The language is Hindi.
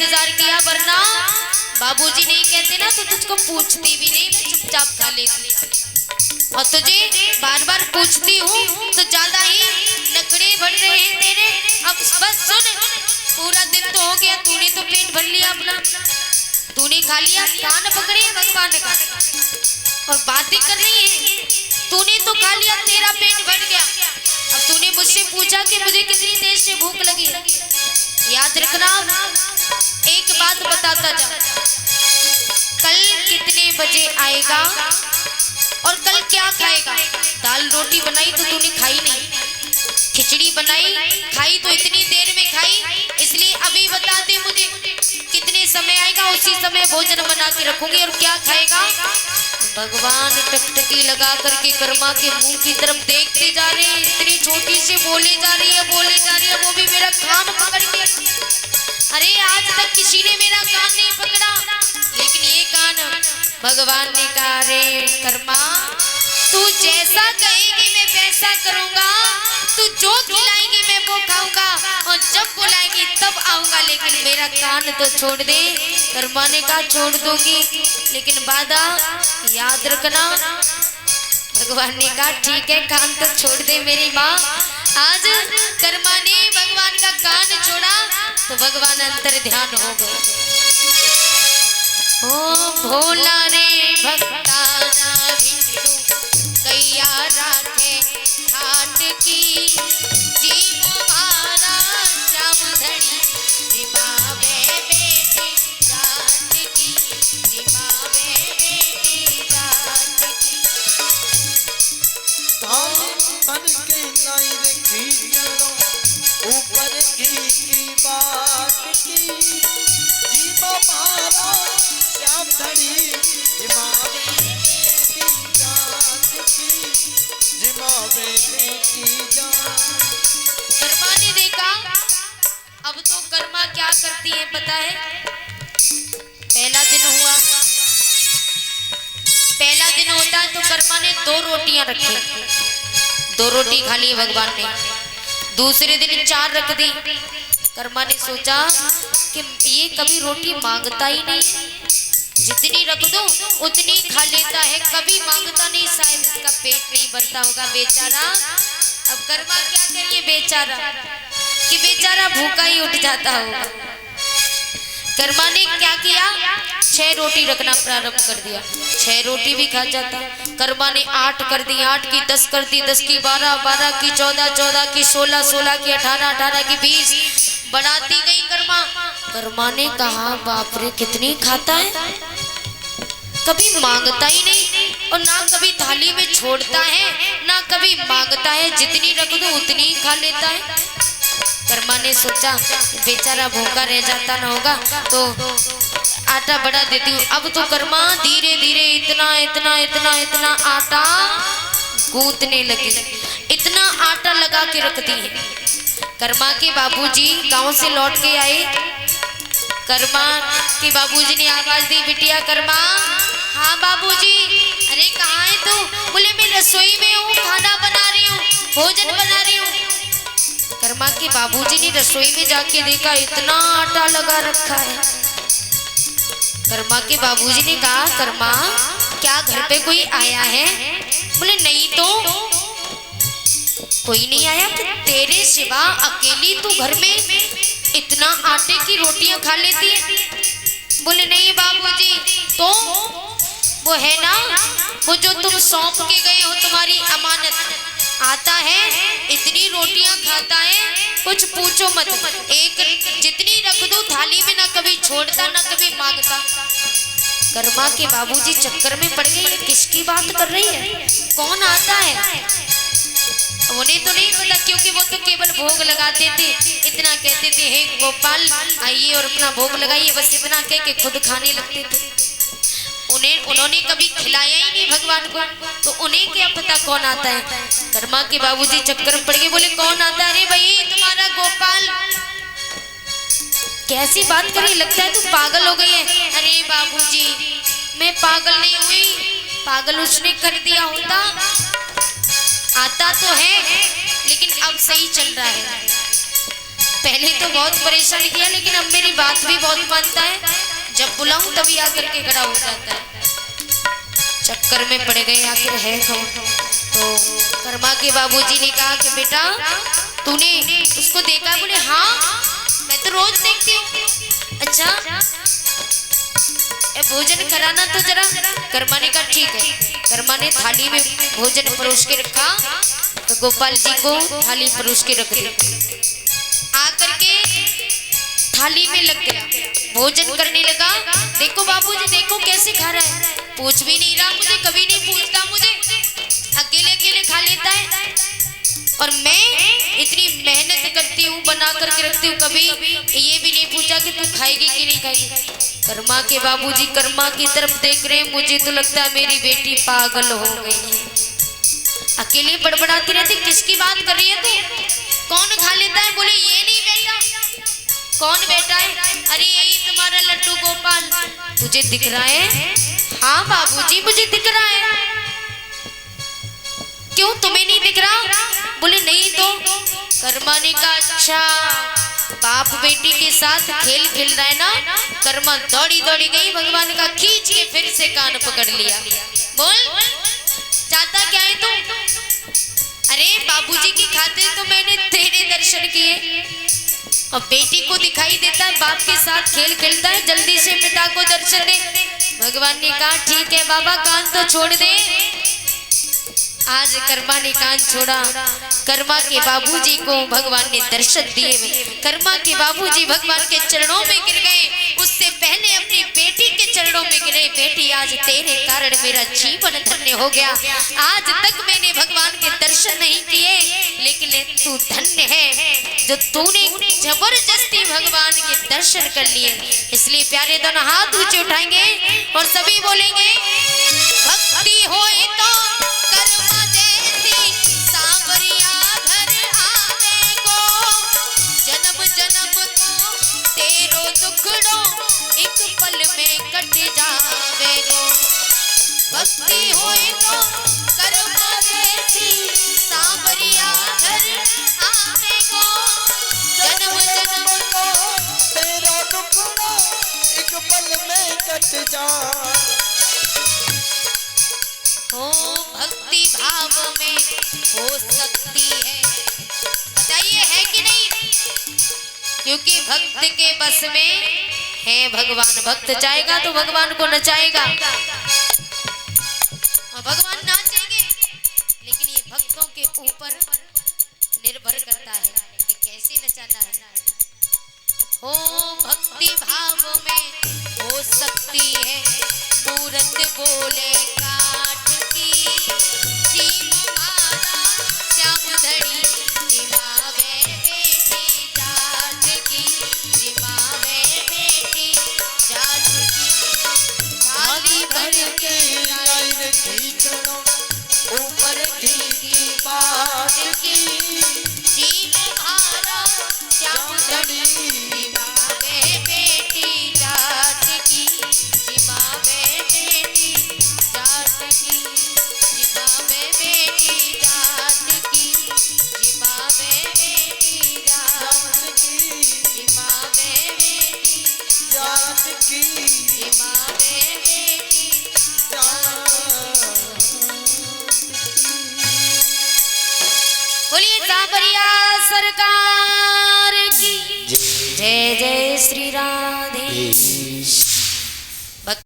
इंतजार किया, वरना बाबूजी नहीं कहते ना तो तुझको पूछती भी नहीं, मैं चुपचाप खा लेती। और तुझे बार बार पूछती हूँ तो ज्यादा ही नखरे बढ़ रहे हैं तेरे। अब बस सुन, पूरा दिन तो हो गया, तूने तो पेट भर लिया अपना, तूने खा लिया, कान पकड़े भगवान का और बातें कर रही है। तूने तो खा लिया, तेरा पेट भर गया। अब तूने मुझसे पूछा कि मुझे कितनी देर से भूख लगी। याद रखना, एक बात बताता जा, कल कितने बजे आएगा और कल क्या खाएगा। दाल रोटी बनाई तो तूने खाई नहीं, खिचड़ी बनाई खाई तो इतनी देर में खाई, इसलिए अभी बता दे मुझे कितने समय आएगा, उसी समय भोजन बना के रखूंगी। और क्या खाएगा। भगवान टकटकी लगा करके कर्मा के मुंह की तरफ देखते जा रहे हैं। इतनी छोटी से बोले जा रही है, बोले जा रही है, वो भी मेरा कान पकड़ के। अरे आज तक किसी ने मेरा कान नहीं पकड़ा, लेकिन ये कान भगवान ने कहा, रे कर्मा तू जैसा कहेगी मैं वैसा करूंगा, तू जो खिलाएगी मैं वो खाऊंगा और जब बुलाएगी तब आऊंगा, लेकिन मेरा कान तो छोड़ दे। कर्मा ने कहा छोड़ दूंगी, लेकिन वादा याद रखना। भगवान ने कहा ठीक है, कान तो छोड़ दे मेरी माँ। आज कर्मा ने भगवान का कान छोड़ा तो भगवान अंतर ध्यान हो गए। ओ भोला रे भक्ता कैया राखे हाट की, जीव मारा जामधनी निभावे बेटी जात की, निभावे बेटी जात की। तन के लाई रखी ऊपर की बात की, जीव मारा जामधनी निभावे बेटी जात की, जिमावे बेटी जात। कर्मा ने देखा, अब तो कर्मा क्या करती है पता है। पहला दिन हुआ, पहला दिन होता है तो कर्मा ने 2 रोटियां रखी, 2 रोटी खा ली भगवान ने। दूसरे दिन 4 रख दी। कर्मा ने सोचा कि ये कभी रोटी मांगता ही नहीं, जितनी रख दो उतनी खा लेता है, कभी मांगता नहीं, शायद इसका पेट नहीं भरता होगा बेचारा। अब कर्मा क्या करिए बेचारा, कि बेचारा भूखा ही उठ जाता होगा। कर्मा ने क्या किया, 6 रोटी रखना प्रारंभ कर दिया, 6 रोटी भी खा जाता। कर्मा ने 8 कर दी, 8 की 10 कर दी, 10 की 12, 12 की 14, 14 की 16, 16 की 18, 18 की 20 बढ़ाती गई कर्मा। कर्मा ने कहा बाप रे कितनी खाता है, कभी मांगता ही नहीं और ना कभी थाली में छोड़ता है ना कभी मांगता है, जितनी रख दो उतनी ही खा लेता है। कर्मा ने सोचा बेचारा भूखा रह जाता ना होगा तो आटा बढ़ा देती हूँ। अब तो कर्मा धीरे धीरे इतना इतना इतना इतना आटा गूंथने लगी, इतना आटा लगा के रखती है। कर्मा के बाबूजी गांव से लौट के आए। कर्मा के बाबूजी ने आवाज दी, बिटिया कर्मा। हाँ बाबूजी। अरे कहाँ है तू? बोले मैं रसोई में हूँ, खाना बना रही हूँ, भोजन बना रही हूँ। कर्मा के बाबूजी ने रसोई में जाके देखा इतना आटा लगा रखा है। कर्मा के बाबूजी ने कहा कर्मा क्या घर पे कोई आया है? बोले नहीं तो कोई नहीं आया, तो तेरे सिवा अकेली तू घर में इतना आटे की रोटियां खा लेती है? बोले नहीं बाबूजी। तो वो है ना वो जो तुम सौंप के गए हो, तुम्हारी अमानत, आता है इतनी रोटियां खाता है कुछ पूछो मत, एक जितनी रख दो थाली में ना कभी छोड़ता ना कभी मांगता। कर्मा के बाबूजी चक्कर में पड़ गए, किसकी बात कर रही है, कौन आता है? उन्हें तो नहीं पता क्योंकि वो तो केवल भोग लगाते थे, इतना कहते थे हे गोपाल आइए और अपना भोग लगाइए, बस इतना कह के खुद खाने लगते थे। उन्होंने कभी खिलाया ही नहीं भगवान को, तो उन्हें क्या पता कौन आता है। कर्मा के बाबूजी चक्कर में पड़ गए, बोले कौन आता है? अरे भाई तुम्हारा गोपाल। कैसी बात करी, लगता है तू पागल हो गई है। अरे बाबूजी मैं पागल नहीं हुई, पागल उसने कर दिया होता, आता तो है लेकिन अब सही चल रहा है। पहले तो बहुत परेशान किया, लेकिन अब मेरी बात भी बहुत मानता है। जब बुलाऊं तभी आकर के खड़ा हो जाता है। चक्कर में पड़ गए, आखिर है कौन। तो कर्मा के बाबूजी ने कहा कि बेटा तूने उसको देखा? बोले हाँ मैं तो रोज देखती हूँ। अच्छा भोजन कराना तो जरा। कर्मा ने कहा ठीक है। कर्मा ने थाली में भोजन परोस के रखा, तो गोपाल जी को थाली परोस के रख दी। आकर के थाली में लग गया, भोजन करने लगा। देखो बाबूजी देखो कैसे खा रहा है, पूछ भी नहीं रहा मुझे, कभी नहीं पूछता मुझे, अकेले अकेले खा लेता है। और मैं इतनी मेहनत करती हूँ, बना करके रखती हूँ, कभी ये भी नहीं पूछा कि तू खाएगी कि नहीं खाएगी। कर्मा के बाबूजी कर्मा की तरफ देख रहे हैं, मुझे तो लगता है मेरी बेटी पागल हो गई है। अकेले बड़बड़ाती रहती, किसकी बात कर रही है तू? कौन खा लेता है? बोले ये नहीं बेटा। कौन बेटा है? अरे यही तुम्हारा लड्डू गोपाल। तुझे दिख रहा है? हाँ बाबूजी मुझे दिख रहा है। क्यों तुम्हें नहीं दिख रहा? बोले नहीं तो। कर्मा ने कहा अच्छा बाप बेटी के साथ खेल खेल रहा है ना। कर्मा दौड़ी दौड़ी गई, भगवान का खींच के फिर से कान पकड़ लिया। बोल चाहता क्या है तू? अरे बाबूजी की खातिर तो मैंने तेरे दर्शन किए, और बेटी को दिखाई देता है बाप के साथ खेल खेलता है, जल्दी से पिता को दर्शन दे। भगवान ने कहा ठीक है बाबा, कान तो छोड़ दे। आज कर्मा ने कान छोड़ा। कर्मा के बाबूजी को भगवान ने दर्शन दिए। कर्मा के बाबूजी भगवान के चरणों में गिर गए, उससे पहले अपनी बेटी के चरणों में गिरे। बेटी आज तेरे कारण मेरा जीवन धन्य हो गया। आज तक मैंने भगवान के दर्शन नहीं किए, लेकिन तू धन्य है जो तूने जबरदस्ती भगवान के दर्शन कर लिए। इसलिए प्यारे दोनों हाथ ऊंचे उठाएंगे और सभी बोलेंगे भक्ति होए तो कर्मा जैसी सांवरिया घर आवे गो, जन्म जन्म को तेरो दुखड़ो एक पल में कट जावे गो। भक्ति होए तो कर्मा जैसी सांवरिया घर आवे गो, जन्म जन्म को तेरा दुखड़ा एक पल में कट जा। हो भक्ति भाव में हो सकती है, बताइए है कि नहीं? क्योंकि भक्त के बस में है भगवान। भक्त चाहेगा तो भगवान को नचाएगा, और भगवान नाचेंगे, लेकिन ये भक्तों के ऊपर निर्भर करता है कि कैसे नचाना है। हो भक्ति भाव में हो सकती है मूरत बोले काठ की, जीव मारा श्याम धड़ी जिमावे बेटी जाट की, जिमावे बेटी जाट की। थाली भर के लाइन खींचो ऊपर की बात की, जीव मारा श्याम धड़ी जिमावे बेटी जाट की, जिमावे बेटी जाट की, जिमावे बेटी जाट की, जिमावे बेटी जाट की, जिमावे बेटी जात की जिमावे बेटी। बोलिए सांवरिया सरकार की जय। जय श्री राधे।